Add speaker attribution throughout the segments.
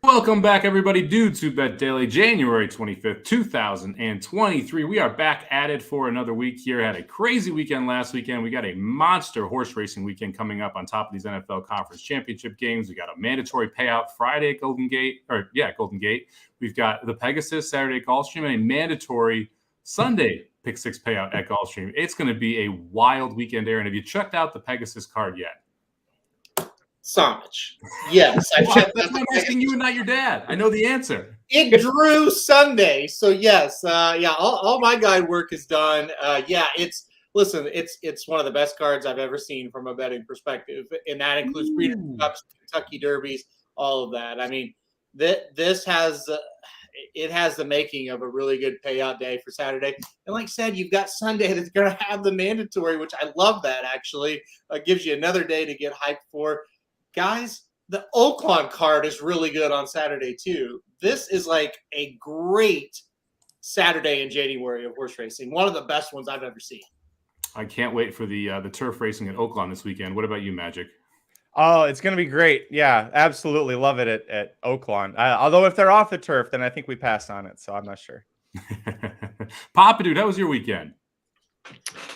Speaker 1: Welcome back, everybody. Dudes Who Bet Daily, January 25th, 2023. We are back at it for another week here. Had a crazy weekend last weekend. We got a monster horse racing weekend coming up on top of these NFL Conference Championship games. We got a mandatory payout Friday at Golden Gate. We've got the Pegasus Saturday at Gulfstream and a mandatory Sunday Pick 6 payout at Gulfstream. It's going to be a wild weekend, Aaron. Have you checked out the Pegasus card yet?
Speaker 2: Somich. Yes.
Speaker 1: That's why I'm asking you and not your dad. I know the answer.
Speaker 2: It drew Sunday. So, yes. All my guide work is done. It's one of the best cards I've ever seen from a betting perspective. And that includes Breeders' Cups, Kentucky Derbies, all of that. I mean, this has the making of a really good payout day for Saturday. And like I said, you've got Sunday that's going to have the mandatory, which I love that, actually. Gives you another day to get hyped for. Guys, the Oaklawn card is really good on Saturday, too. This is like a great Saturday in January of horse racing. One of the best ones I've ever seen.
Speaker 1: I can't wait for the turf racing at Oaklawn this weekend. What about you, Magic?
Speaker 3: Oh, it's going to be great. Yeah, absolutely love it at Oaklawn. Although if they're off the turf, then I think we pass on it, so I'm not sure.
Speaker 1: Papa Dude, how was your weekend?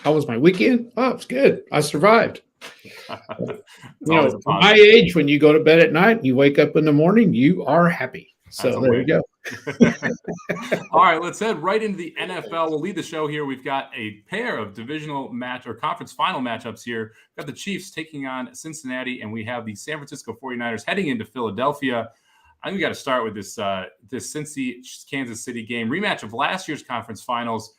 Speaker 4: How was my weekend? Oh, it's good. I survived. My age, when you go to bed at night and you wake up in the morning, you are happy. So there you go.
Speaker 1: All right, let's head right into the NFL. We'll lead the show here. We've got a pair of divisional match or conference final matchups here. We've got the Chiefs taking on Cincinnati, and we have the San Francisco 49ers heading into Philadelphia. I think we got to start with this Cincy-Kansas City game, rematch of last year's conference finals.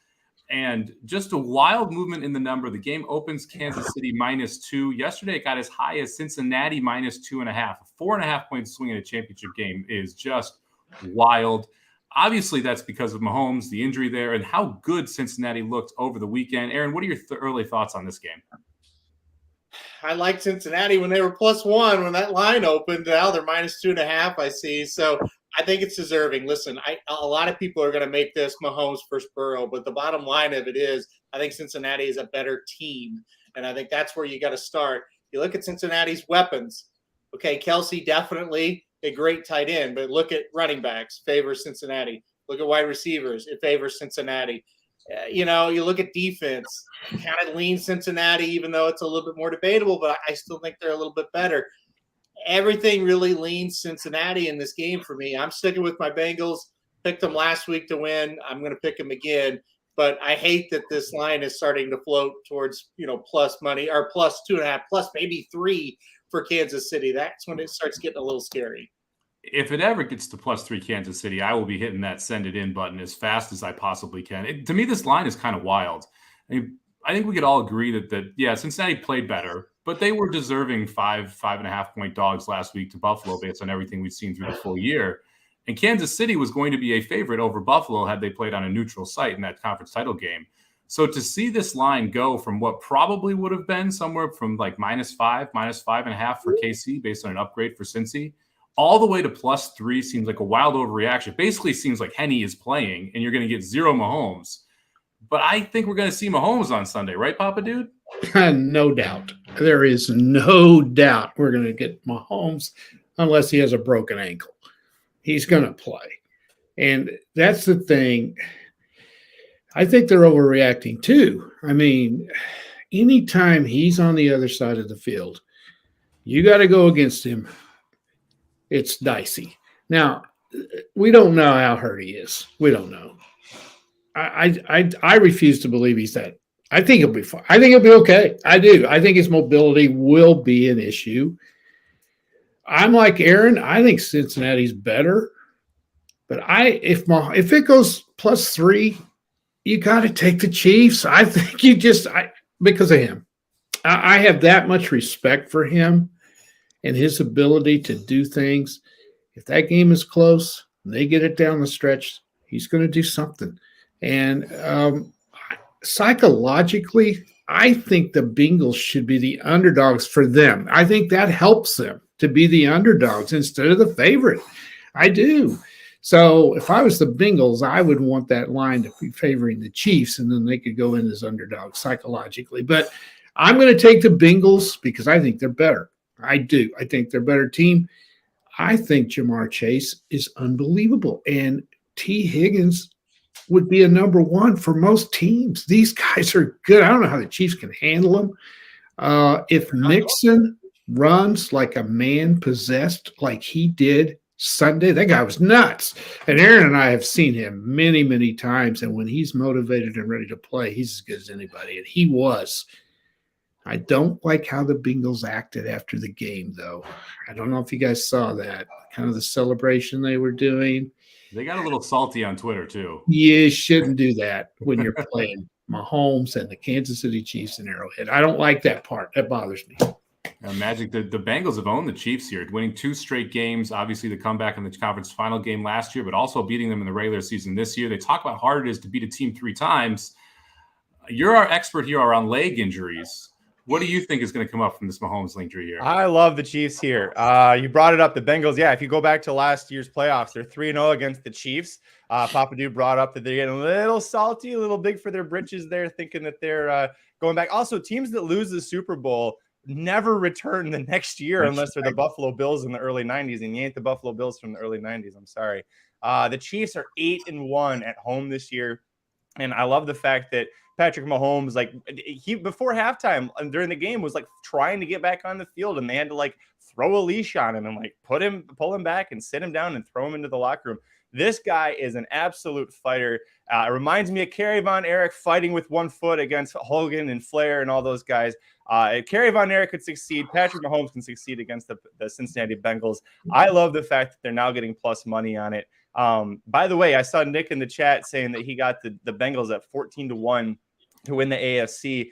Speaker 1: And just a wild movement in the number. The game opens Kansas City -2. Yesterday, it got as high as Cincinnati -2.5. A 4.5-point swing in a championship game is just wild. Obviously, that's because of Mahomes, the injury there, and how good Cincinnati looked over the weekend. Aaron, what are your early thoughts on this game?
Speaker 2: I liked Cincinnati when they were +1 when that line opened. Now they're -2.5, I see. So I think it's deserving. Listen, a lot of people are going to make this Mahomes versus Burrow, but the bottom line of it is I think Cincinnati is a better team, and I think that's where you got to start. You look at Cincinnati's weapons. Okay, Kelsey definitely a great tight end, but look at running backs, favors Cincinnati. Look at wide receivers, it favors Cincinnati. You look at defense, kind of lean Cincinnati, even though it's a little bit more debatable, but I still think they're a little bit better. Everything really leans Cincinnati in this game for me. I'm sticking with my Bengals. Picked them last week to win. I'm going to pick them again. But I hate that this line is starting to float towards, plus money or +2.5, plus maybe 3 for Kansas City. That's when it starts getting a little scary.
Speaker 1: If it ever gets to +3 Kansas City, I will be hitting that send it in button as fast as I possibly can. To me, this line is kind of wild. I think we could all agree that Cincinnati played better, but they were deserving 5.5-point dogs last week to Buffalo based on everything we've seen through the full year. And Kansas City was going to be a favorite over Buffalo had they played on a neutral site in that conference title game. So to see this line go from what probably would have been somewhere from like -5, -5.5 for KC based on an upgrade for Cincy, all the way to +3 seems like a wild overreaction. Basically seems like Henny is playing and you're going to get 0 Mahomes. But I think we're going to see Mahomes on Sunday, right, Papa Dude?
Speaker 4: No doubt. There is no doubt we're going to get Mahomes unless he has a broken ankle. He's going to play. And that's the thing. I think they're overreacting too. I mean, anytime he's on the other side of the field, you got to go against him. It's dicey. Now, we don't know how hurt he is. We don't know. I refuse to believe he's that. I think he'll be fine. I think he'll be okay. I do. I think his mobility will be an issue. I'm like Aaron. I think Cincinnati's better. But if it goes +3, you got to take the Chiefs. I think because of him. I have that much respect for him and his ability to do things. If that game is close and they get it down the stretch, he's going to do something. And psychologically, I think the Bengals should be the underdogs for them. I think that helps them to be the underdogs instead of the favorite. I do. So if I was the Bengals, I would want that line to be favoring the Chiefs, and then they could go in as underdogs psychologically. But I'm going to take the Bengals because I think they're better. I do. I think they're a better team. I think Jamar Chase is unbelievable. And T. Higgins would be a number one for most teams. These guys are good. I don't know how the Chiefs can handle them. If Mixon runs like a man possessed, like he did Sunday, that guy was nuts. And Aaron and I have seen him many, many times. And when he's motivated and ready to play, he's as good as anybody. And he was. I don't like how the Bengals acted after the game, though. I don't know if you guys saw that, kind of the celebration they were doing.
Speaker 1: They got a little salty on Twitter, too.
Speaker 4: You shouldn't do that when you're playing Mahomes and the Kansas City Chiefs in Arrowhead. I don't like that part. That bothers me.
Speaker 1: Magic, the Bengals have owned the Chiefs here, winning 2 straight games. Obviously, the comeback in the conference final game last year, but also beating them in the regular season this year. They talk about how hard it is to beat a team 3 times. You're our expert here around leg injuries. What do you think is going to come up from this Mahomes injury here?
Speaker 3: I love the Chiefs here. You brought it up, the Bengals. Yeah, if you go back to last year's playoffs, they're 3-0 against the Chiefs. Papa Dude brought up that they're getting a little salty, a little big for their britches there, thinking that they're going back. Also, teams that lose the Super Bowl never return the next year unless they're the Buffalo Bills in the early 90s, and you ain't the Buffalo Bills from the early 90s. I'm sorry. The Chiefs are 8-1 at home this year, and I love the fact that Patrick Mahomes, like he before halftime during the game was like trying to get back on the field, and they had to like throw a leash on him and like pull him back and sit him down and throw him into the locker room. This guy is an absolute fighter. It reminds me of Kerry Von Erich fighting with one foot against Hogan and Flair and all those guys. If Kerry Von Erich could succeed, Patrick Mahomes can succeed against the Cincinnati Bengals. I love the fact that they're now getting plus money on it. By the way, I saw Nick in the chat saying that he got the Bengals at 14-1 to win the AFC.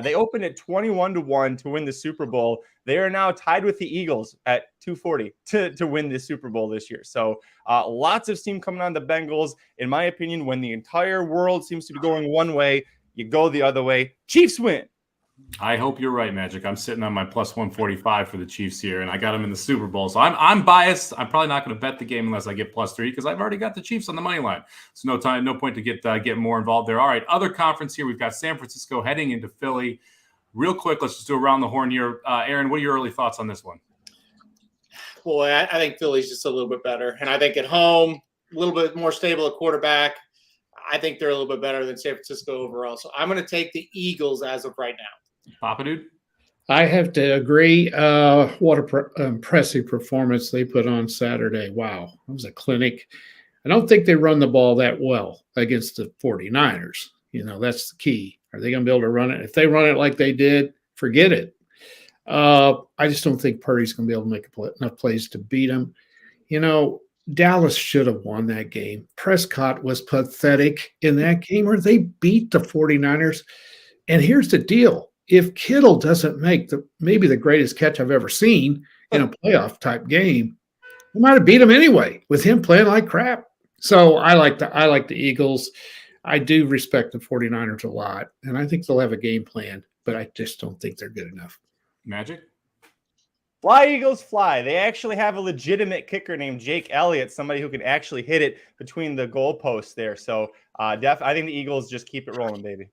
Speaker 3: They opened at 21-1 to win the Super Bowl. They are now tied with the Eagles at 240 to win the Super Bowl this year. So lots of steam coming on the Bengals. In my opinion, when the entire world seems to be going one way, you go the other way. Chiefs win.
Speaker 1: I hope you're right, Magic. I'm sitting on my plus 145 for the Chiefs here, and I got them in the Super Bowl. So I'm biased. I'm probably not going to bet the game unless I get plus 3 because I've already got the Chiefs on the money line. So no point to get more involved there. All right, other conference here. We've got San Francisco heading into Philly. Real quick, let's just do around the horn here. Aaron, what are your early thoughts on this one?
Speaker 2: Boy, I think Philly's just a little bit better. And I think at home, a little bit more stable at quarterback. I think they're a little bit better than San Francisco overall. So I'm going to take the Eagles as of right now.
Speaker 1: Papa Dude?
Speaker 4: I have to agree. What impressive performance they put on Saturday. Wow. It was a clinic. I don't think they run the ball that well against the 49ers. You know, that's the key. Are they going to be able to run it? If they run it like they did, forget it. I just don't think Purdy's going to be able to make enough plays to beat them. You know, Dallas should have won that game. Prescott was pathetic in that game where they beat the 49ers. And here's the deal. If Kittle doesn't make maybe the greatest catch I've ever seen in a playoff type game, we might have beat him anyway with him playing like crap. So I like the Eagles. I do respect the 49ers a lot, and I think they'll have a game plan, but I just don't think they're good enough.
Speaker 1: Magic?
Speaker 3: Fly, Eagles, fly. They actually have a legitimate kicker named Jake Elliott, somebody who can actually hit it between the goalposts there. So I think the Eagles just keep it rolling, baby.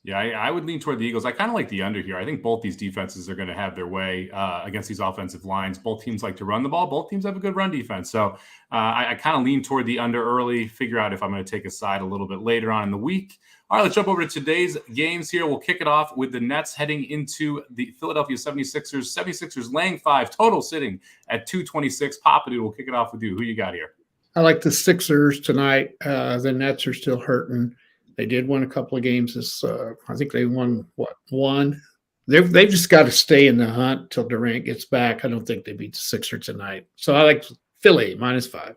Speaker 1: Yeah, I would lean toward the Eagles. I kind of like the under here. I think both these defenses are going to have their way against these offensive lines. Both teams like to run the ball. Both teams have a good run defense. So I kind of lean toward the under early, figure out if I'm going to take a side a little bit later on in the week. All right, let's jump over to today's games here. We'll kick it off with the Nets heading into the Philadelphia 76ers. 76ers laying 5, total sitting at 226. Papa Dude, we'll kick it off with you. Who you got here?
Speaker 4: I like the Sixers tonight. The Nets are still hurting. They did win a couple of games. I think they won, one? They've just got to stay in the hunt till Durant gets back. I don't think they beat the Sixers tonight. So I like Philly, -5.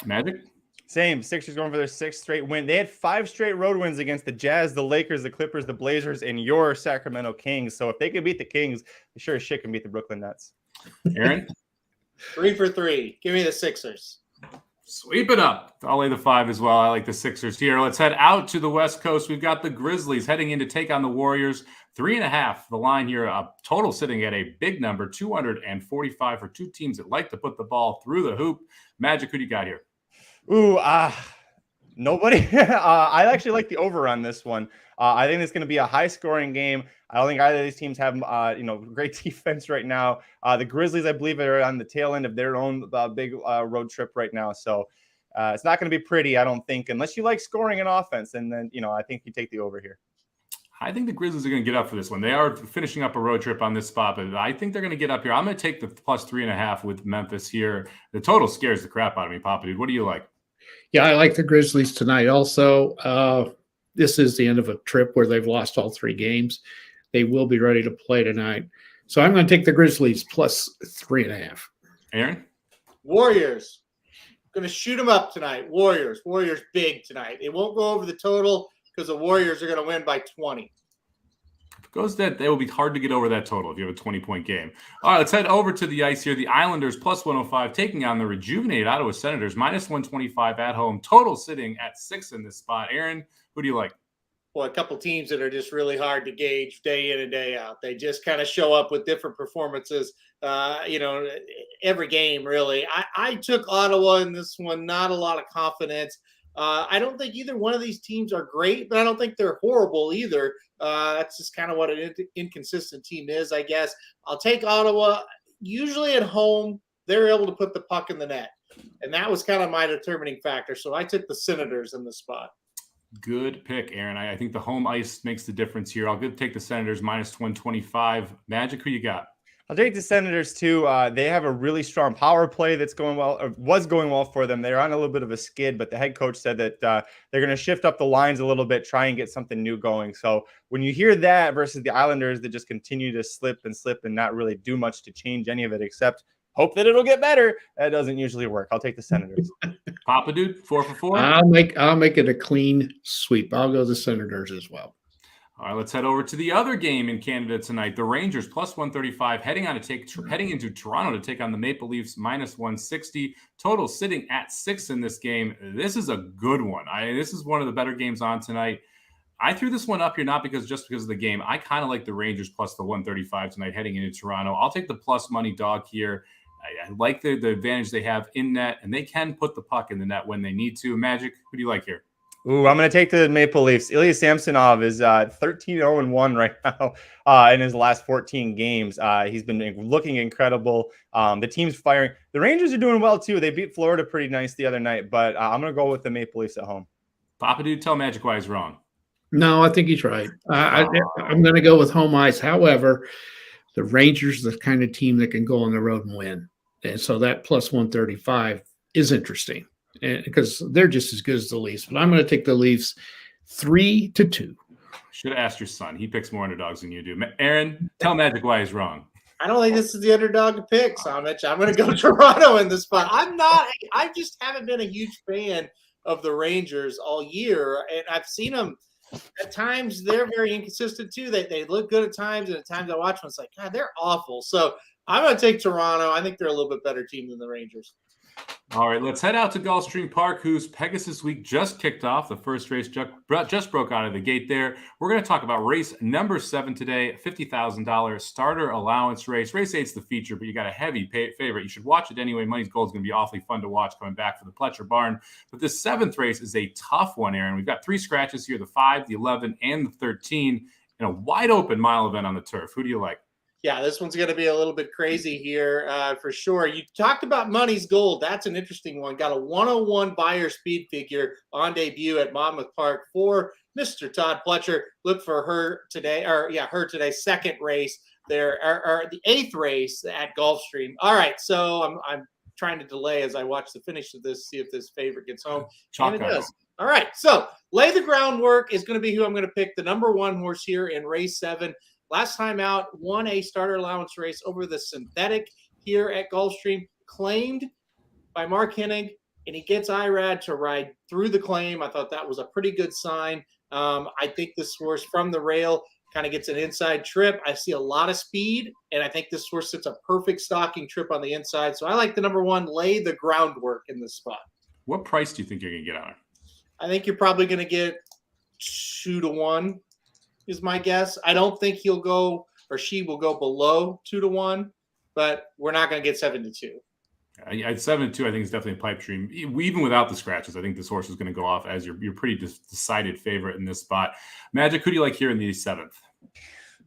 Speaker 1: Magic?
Speaker 3: Same. Sixers going for their 6th straight win. They had 5 straight road wins against the Jazz, the Lakers, the Clippers, the Blazers, and your Sacramento Kings. So if they can beat the Kings, they sure as shit can beat the Brooklyn Nets.
Speaker 1: Aaron?
Speaker 2: 3 for 3. Give me the Sixers.
Speaker 1: Sweep it up. I'll lay the 5 as well. I like the Sixers here. Let's head out to the West Coast. We've got the Grizzlies heading in to take on the Warriors. 3.5. The line here, a total sitting at a big number, 245 for two teams that like to put the ball through the hoop. Magic, who do you got here?
Speaker 3: Ooh, Nobody. I actually like the over on this one. I think it's going to be a high-scoring game. I don't think either of these teams have, great defense right now. The Grizzlies, I believe, are on the tail end of their own big road trip right now. So it's not going to be pretty, I don't think, unless you like scoring and offense. And then, I think you take the over here.
Speaker 1: I think the Grizzlies are going to get up for this one. They are finishing up a road trip on this spot, but I think they're going to get up here. I'm going to take the plus 3.5 with Memphis here. The total scares the crap out of me, Papa Dude. What do you like?
Speaker 4: Yeah, I like the Grizzlies tonight also. This is the end of a trip where they've lost all 3 games. They will be ready to play tonight. So I'm going to take the Grizzlies plus 3.5.
Speaker 1: Aaron?
Speaker 2: Warriors. Going to shoot them up tonight. Warriors big tonight. It won't go over the total because the Warriors are going to win by 20.
Speaker 1: Goes that they will be hard to get over that total if you have a 20-point game. All right, let's head over to the ice here. The Islanders plus 105 taking on the rejuvenated Ottawa Senators minus 125 at home. Total sitting at 6 in this spot. Aaron, who do you like?
Speaker 2: Well, a couple teams that are just really hard to gauge day in and day out. They just kind of show up with different performances, every game, really. I took Ottawa in this one, not a lot of confidence. I don't think either one of these teams are great, but I don't think they're horrible either. That's just kind of what an inconsistent team is, I guess. I'll take Ottawa. Usually at home, they're able to put the puck in the net. And that was kind of my determining factor. So I took the Senators in the spot.
Speaker 1: Good pick, Aaron. I think the home ice makes the difference here. I'll take the Senators minus 125. Magic, who you got?
Speaker 3: I'll take the Senators too. They have a really strong power play that's going well, or was going well for them. They're on a little bit of a skid, but the head coach said that they're going to shift up the lines a little bit, try and get something new going. So when you hear that versus the Islanders that just continue to slip and not really do much to change any of it except hope that it'll get better, that doesn't usually work. I'll take the Senators.
Speaker 1: Papa Dude, 4 for 4.
Speaker 4: I'll make it a clean sweep. I'll go the Senators as well.
Speaker 1: All right, let's head over to the other game in Canada tonight. The Rangers plus 135 heading into Toronto to take on the Maple Leafs minus 160. Total sitting at 6 in this game. This is a good one. This is one of the better games on tonight. I threw this one up here not because of the game. I kind of like the Rangers plus the 135 tonight heading into Toronto. I'll take the plus money dog here. I like the advantage they have in net, and they can put the puck in the net when they need to. Magic, who do you like here?
Speaker 3: Ooh, I'm going to take the Maple Leafs. Ilya Samsonov is 13-0-1 right now in his last 14 games. He's been looking incredible. The team's firing. The Rangers are doing well, too. They beat Florida pretty nice the other night, but I'm going to go with the Maple Leafs at home.
Speaker 1: Papa Dude, tell Magic why he's wrong.
Speaker 4: No, I think he's right. I'm going to go with home ice. However, the Rangers are the kind of team that can go on the road and win. And so that plus 135 is interesting. Because they're just as good as the Leafs. But I'm going to take the Leafs 3-2.
Speaker 1: Should have asked your son. He picks more underdogs than you do. Aaron, tell Magic why he's wrong.
Speaker 2: I don't think this is the underdog to pick, Somich. I'm going to go Toronto in this spot. I just haven't been a huge fan of the Rangers all year. And I've seen them at times. They're very inconsistent too. They look good at times. And at times I watch them, it's like, God, they're awful. So I'm going to take Toronto. I think they're a little bit better team than the Rangers.
Speaker 1: All right, let's head out to Gulfstream Park, whose Pegasus Week just kicked off. The first race just broke out of the gate there. We're going to talk about race number 7 today, $50,000 starter allowance race. Race 8's the feature, but you got a heavy favorite. You should watch it anyway. Money's Gold is going to be awfully fun to watch coming back for the Pletcher Barn. But this 7th race is a tough one, Aaron. We've got 3 scratches here, the 5, the 11, and the 13, in a wide open mile event on the turf. Who do you like?
Speaker 2: Yeah, this one's going to be a little bit crazy here for sure. You talked about Money's Gold. That's an interesting one. Got a 101 buyer speed figure on debut at Monmouth Park for Mr. Todd Pletcher. Look for her today, second race there, or the 8th race at Gulfstream. All right, so I'm trying to delay as I watch the finish of this, see if this favorite gets home. And it does. All right, so lay the groundwork is going to be who I'm going to pick. The number 1 horse here in race 7. Last time out, won a starter allowance race over the synthetic here at Gulfstream, claimed by Mark Hennig, and he gets IRAD to ride through the claim. I thought that was a pretty good sign. I think this horse from the rail kind of gets an inside trip. I see a lot of speed, and I think this horse sits a perfect stalking trip on the inside. So I like the number 1, lay the groundwork in this spot.
Speaker 1: What price do you think you're going to get on her?
Speaker 2: I think you're probably going to get 2-1. Is my guess. I don't think he'll go or she will go below 2-1, but we're not going to get 7-2.
Speaker 1: At 7-2, I think it's definitely a pipe dream. Even without the scratches, I think this horse is going to go off as your pretty decided favorite in this spot. Magic, who do you like here in the 7th?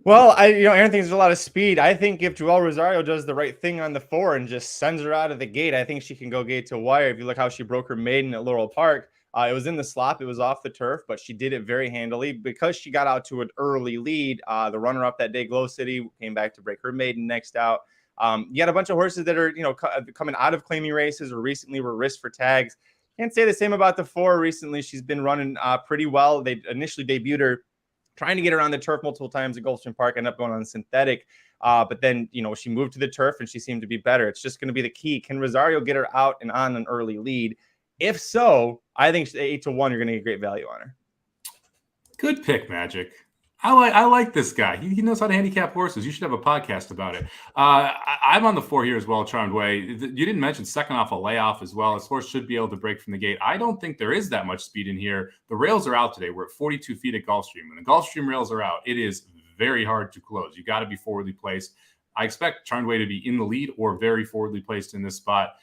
Speaker 3: Well, Aaron thinks there's a lot of speed. I think if Joelle Rosario does the right thing on the 4 and just sends her out of the gate, I think she can go gate to wire. If you look how she broke her maiden at Laurel Park, it was in the slop. It was off the turf, but she did it very handily because she got out to an early lead. The runner-up that day, Glow City, came back to break her maiden next out. You got a bunch of horses that are, coming out of claiming races or recently were risked for tags. Can't say the same about the 4. Recently, she's been running pretty well. They initially debuted her trying to get her on the turf multiple times at Gulfstream Park, ended up going on synthetic. But then, she moved to the turf and she seemed to be better. It's just going to be the key. Can Rosario get her out and on an early lead? If so, I think 8-1, you're going to get great value on her.
Speaker 1: Good pick, Magic. I like this guy. He knows how to handicap horses. You should have a podcast about it. I'm on the 4 here as well, Charmed Way. You didn't mention second off a layoff as well. This horse should be able to break from the gate. I don't think there is that much speed in here. The rails are out today. We're at 42 feet at Gulfstream. When the Gulfstream rails are out, it is very hard to close. You got to be forwardly placed. I expect Charmed Way to be in the lead or very forwardly placed in this spot.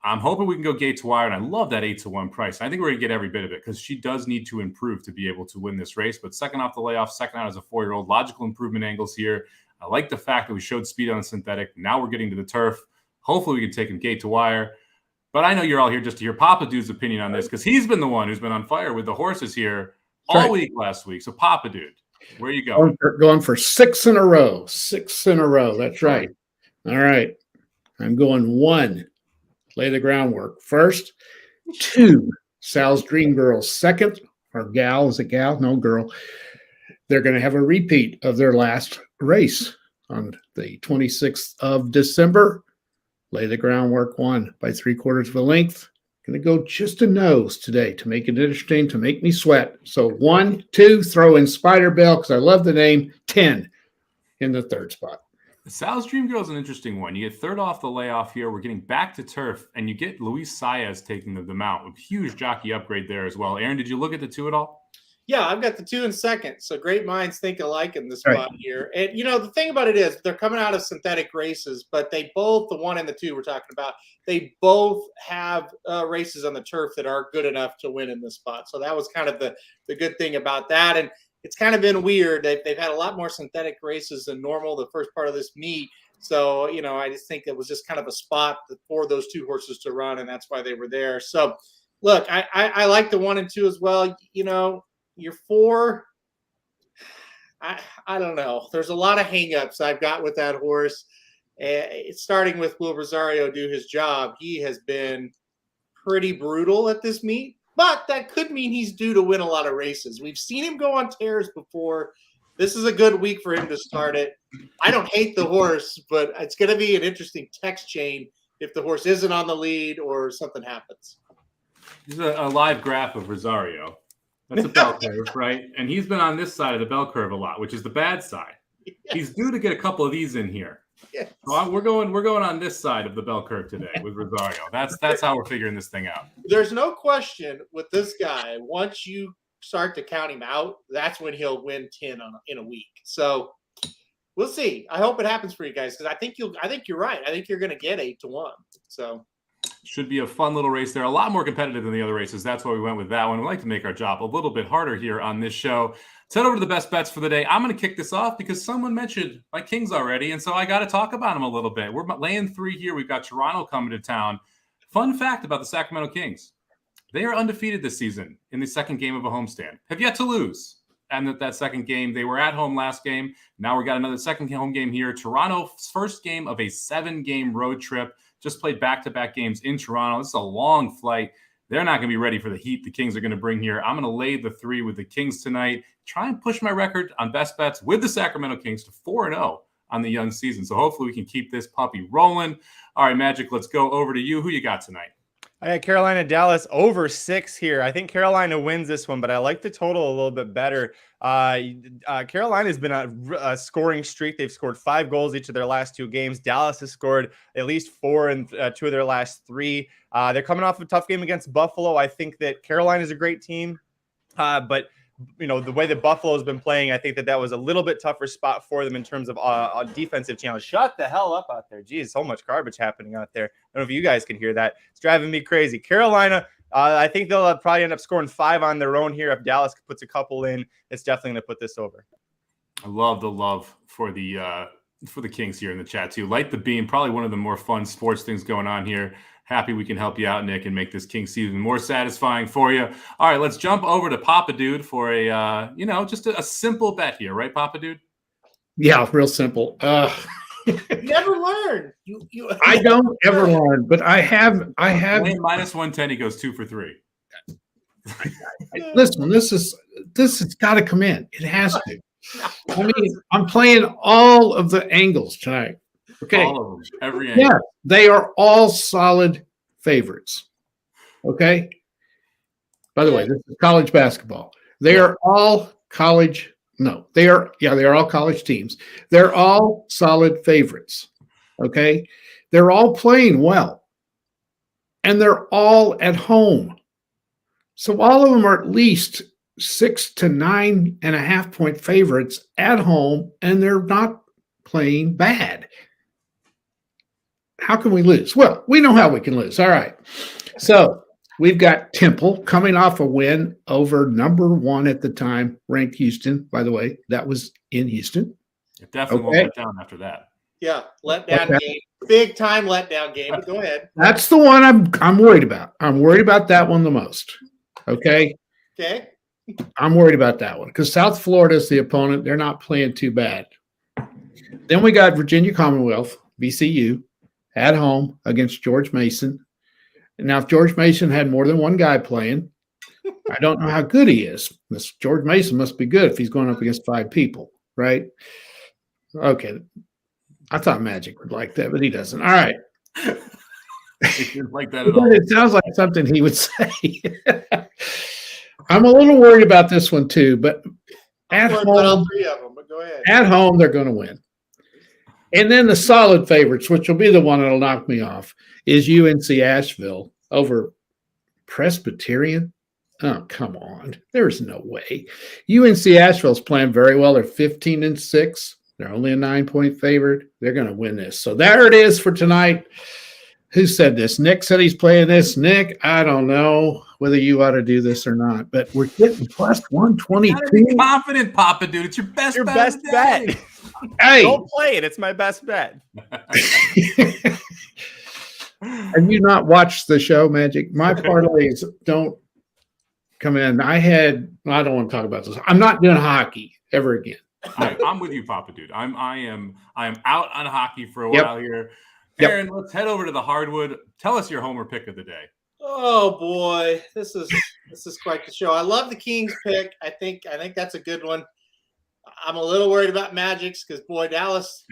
Speaker 1: I'm hoping we can go gate to wire, and I love that 8-1 price. I think we're going to get every bit of it because she does need to improve to be able to win this race. But second off the layoff, second out as a 4-year-old, logical improvement angles here. I like the fact that we showed speed on the synthetic. Now we're getting to the turf. Hopefully we can take him gate to wire. But I know you're all here just to hear Papa Dude's opinion on this because he's been the one who's been on fire with the horses here all week last week. So Papa Dude, where you going?
Speaker 4: Going for 6 in a row. 6 in a row. That's right. All right. I'm going 1. Lay the groundwork. First, 2, Sal's Dream Girls. Second, or gal, is it gal? No, girl. They're going to have a repeat of their last race on the 26th of December. Lay the groundwork 1 by 3/4 of a length. Going to go just a nose today to make it interesting, to make me sweat. So 1, 2, throw in Spider Bell because I love the name. 10 in the 3rd spot.
Speaker 1: Sal's Dream Girl is an interesting one. You get 3rd off the layoff here. We're getting back to turf, and you get Luis Saez taking the mount. A huge jockey upgrade there as well. Aaron, did you look at the 2 at all?
Speaker 2: Yeah, I've got the 2 in second. So great minds think alike in this spot here. And, the thing about it is they're coming out of synthetic races, but they both, the 1 and the 2 we're talking about, they both have races on the turf that are good enough to win in this spot. So that was kind of the good thing about that. And it's kind of been weird. They've had a lot more synthetic races than normal the first part of this meet. So, I just think it was just kind of a spot for those 2 horses to run, and that's why they were there. So, look, I like the 1 and 2 as well. Your 4, I don't know. There's a lot of hangups I've got with that horse. It's starting with, will Rosario do his job? He has been pretty brutal at this meet. But that could mean he's due to win a lot of races. We've seen him go on tears before. This is a good week for him to start it. I don't hate the horse, but it's going to be an interesting text chain if the horse isn't on the lead or something happens.
Speaker 1: This is a live graph of Rosario. That's a bell curve, right? And he's been on this side of the bell curve a lot, which is the bad side. Yes. He's due to get a couple of these in here. Yes. So we're going on this side of the bell curve today with Rosario. That's how we're figuring this thing out.
Speaker 2: There's no question with this guy. Once you start to count him out, that's when he'll win 10 in a week. So we'll see. I hope it happens for you guys because I think you're right. I think you're going to get 8-1. So
Speaker 1: should be a fun little race there. A lot more competitive than the other races. That's why we went with that one. We like to make our job a little bit harder here on this show. Let's head over to the best bets for the day. I'm going to kick this off because someone mentioned my Kings already, and so I got to talk about them a little bit. We're laying 3 here. We've got Toronto coming to town. Fun fact about the Sacramento Kings. They are undefeated this season in the second game of a homestand. Have yet to lose. And that second game, they were at home last game. Now we got another second home game here. Toronto's first game of a 7-game road trip. Just played back-to-back games in Toronto. This is a long flight. They're not going to be ready for the heat the Kings are going to bring here. I'm going to lay the 3 with the Kings tonight. Try and push my record on best bets with the Sacramento Kings to 4-0 on the young season. So hopefully we can keep this puppy rolling. All right, Magic, let's go over to you. Who you got tonight?
Speaker 3: I got Carolina Dallas over 6 here. I think Carolina wins this one, but I like the total a little bit better. Carolina's been a scoring streak. They've scored 5 goals each of their last 2 games. Dallas has scored at least 4 in 2 of their last 3. They're coming off a tough game against Buffalo. I think that Carolina is a great team, but the way that Buffalo's been playing, I think that was a little bit tougher spot for them in terms of a defensive challenge. Shut the hell up out there. Geez, so much garbage happening out there. I don't know if you guys can hear that. It's driving me crazy. Carolina, I think they'll probably end up scoring 5 on their own here. If Dallas puts a couple in, it's definitely going to put this over.
Speaker 1: I love the love for the Kings here in the chat too. Light the beam, probably one of the more fun sports things going on here. Happy we can help you out, Nick, and make this Kings season more satisfying for you. All right, let's jump over to Papa Dude for a just a simple bet here, right, Papa Dude?
Speaker 4: Yeah, real simple.
Speaker 2: You never learn. You
Speaker 4: I don't ever learn, but I have.
Speaker 1: Wayne minus 110. He goes 2 for 3.
Speaker 4: Listen, this has got to come in. It has to. I mean, I'm playing all of the angles tonight. Okay.
Speaker 1: All of them. Every angle.
Speaker 4: Yeah, they are all solid favorites. Okay. By the way, this is college basketball. They are all college. No, they are all college teams. They're all solid favorites. Okay. They're all playing well. And they're all at home. So all of them are at least 6 to 9.5 point favorites at home, and they're not playing bad. How can we lose? Well, we know how we can lose. All right. So we've got Temple coming off a win over number 1 at the time, ranked Houston. By the way, that was in Houston.
Speaker 1: It definitely won't let down after that.
Speaker 2: Yeah, letdown game. Big time letdown game. But go ahead.
Speaker 4: That's the one I'm worried about. I'm worried about that one the most. Okay.
Speaker 2: Okay.
Speaker 4: I'm worried about that one because South Florida is the opponent. They're not playing too bad. Then we got Virginia Commonwealth, VCU, at home against George Mason. Now, if George Mason had more than one guy playing, I don't know how good he is. This George Mason must be good if he's going up against 5 people, right? Okay. I thought Magic would like that, but he doesn't. All right.
Speaker 1: It didn't like that at all.
Speaker 4: It sounds like something he would say. I'm a little worried about this one too, but at home,
Speaker 2: all 3 of them, but go ahead.
Speaker 4: At home, they're going to win. And then the solid favorites, which will be the one that'll knock me off, is UNC Asheville over Presbyterian. Oh, come on. There's no way. UNC Asheville's playing very well. They're 15-6. They're only a 9-point favorite. They're going to win this. So there it is for tonight. Who said this? Nick said he's playing this. Nick, I don't know whether you ought to do this or not, but we're getting plus 122.
Speaker 1: Confident, Papa Dude. It's your best bet.
Speaker 3: Hey, don't play it. It's my best bet.
Speaker 4: Have you not watched the show, Magic? My parlays don't come in. I don't want to talk about this. I'm not doing hockey ever again.
Speaker 1: I'm with you, Papa Dude. I am out on hockey for a while here. Aaron, let's head over to the hardwood. Tell us your homer pick of the day.
Speaker 2: Oh boy, this is quite the show. I love the Kings pick. I think that's a good one. I'm a little worried about Magic's because boy, Dallas,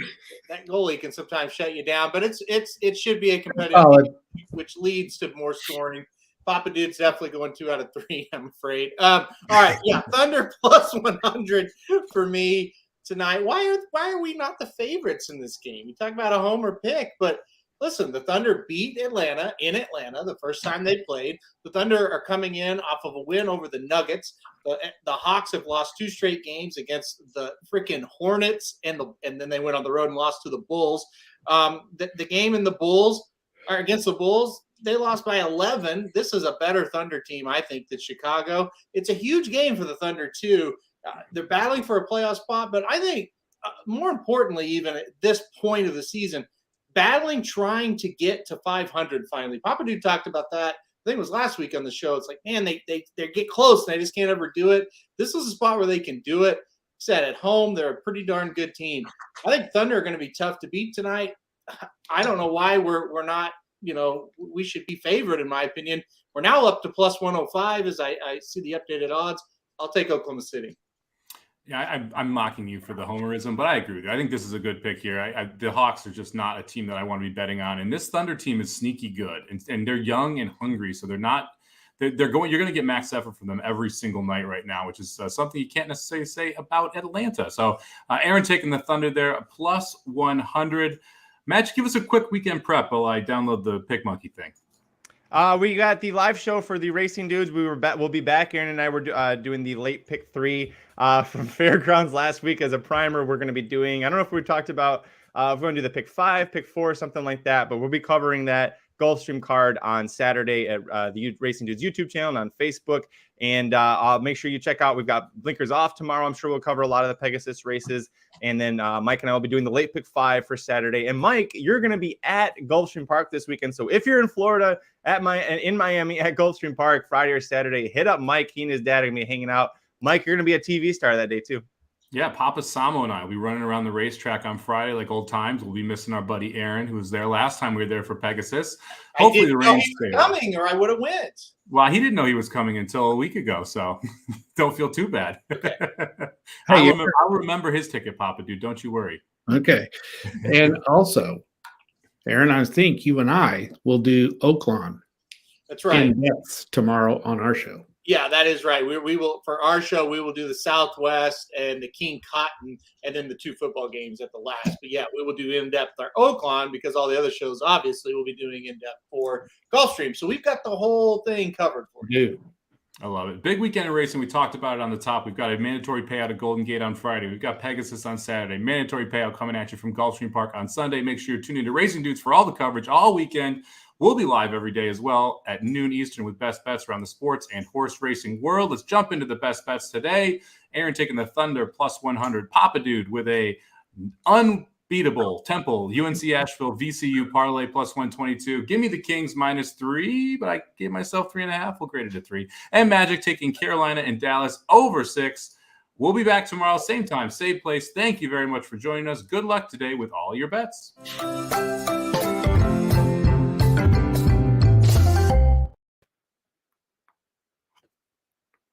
Speaker 2: that goalie can sometimes shut you down. But it should be a competitive game, which leads to more scoring. Papa Dude's definitely going 2 out of 3. I'm afraid. All right, yeah, Thunder plus 100 for me tonight. Why are we not the favorites in this game? You talk about a homer pick, but listen, the Thunder beat Atlanta in Atlanta the first time they played. The Thunder are coming in off of a win over the Nuggets. The Hawks have lost 2 straight games against the freaking Hornets, and then they went on the road and lost to the Bulls. The game in the Bulls are against the Bulls. They lost by 11. This is a better Thunder team, I think, than Chicago. It's a huge game for the Thunder too. They're battling for a playoff spot, but I think more importantly, even at this point of the season, trying to get to 500 finally. Papa Dude talked about that. I think it was last week on the show. It's like, man, they get close and they just can't ever do it. This is a spot where they can do it. Said at home, they're a pretty darn good team. I think Thunder are going to be tough to beat tonight. I don't know why we're not, we should be favored in my opinion. We're now up to plus 105 as I see the updated odds. I'll take Oklahoma City.
Speaker 1: Yeah, I'm mocking you for the homerism, but I agree with you. I think this is a good pick here. The Hawks are just not a team that I want to be betting on, and this Thunder team is sneaky good, and they're young and hungry, so they're not. They're going. You're going to get max effort from them every single night right now, which is something you can't necessarily say about Atlanta. So, Aaron taking the Thunder there, plus 100. Match, give us a quick weekend prep while I download the Pick Monkey thing.
Speaker 3: We got the live show for the Racing Dudes. We'll be back. Aaron and I were doing the late pick 3 from Fairgrounds last week as a primer. We're going to be doing, I don't know if we talked about, we're going to do the pick 5, pick 4, something like that, but we'll be covering that Gulfstream card on Saturday at the Racing Dudes YouTube channel and on Facebook. And I'll make sure you check out. We've got blinkers off tomorrow. I'm sure we'll cover a lot of the Pegasus races. And then Mike and I will be doing the late pick 5 for Saturday. And Mike, you're going to be at Gulfstream Park this weekend. So if you're in Florida in Miami at Gulfstream Park Friday or Saturday, hit up Mike. He and his dad are going to be hanging out. Mike, you're going to be a TV star that day too.
Speaker 1: Yeah, Papa Samo and I will be running around the racetrack on Friday like old times. We'll be missing our buddy Aaron, who was there last time we were there for Pegasus. Hopefully the rain's
Speaker 2: coming, or I would have went.
Speaker 1: Well, he didn't know he was coming until a week ago, so don't feel too bad.
Speaker 2: Okay.
Speaker 1: I'll remember his ticket, Papa Dude. Don't you worry.
Speaker 4: Okay. And also, Aaron, I think you and I will do Oaklawn.
Speaker 2: That's right.
Speaker 4: In depth tomorrow on our show.
Speaker 2: Yeah, that is right. We will, for our show, we will do the Southwest and the King Cotton, and then the 2 football games at the last. But yeah, we will do in-depth our Oaklawn, because all the other shows obviously will be doing in-depth for Gulfstream. So we've got the whole thing covered for you.
Speaker 1: I love it. Big weekend of racing. We talked about it on the top. We've got a mandatory payout at Golden Gate on Friday. We've got Pegasus on Saturday. Mandatory payout coming at you from Gulfstream Park on Sunday. Make sure you're tuning into Racing Dudes for all the coverage all weekend. We'll be live every day as well at noon Eastern with best bets around the sports and horse racing world. Let's jump into the best bets today. Aaron taking the Thunder plus 100. Papa Dude with a unbeatable Temple, UNC Asheville, VCU parlay plus 122. Give me the Kings -3, but I gave myself 3.5. We'll grade it at 3. And Magic taking Carolina and Dallas over 6. We'll be back tomorrow, same time, same place. Thank you very much for joining us. Good luck today with all your bets.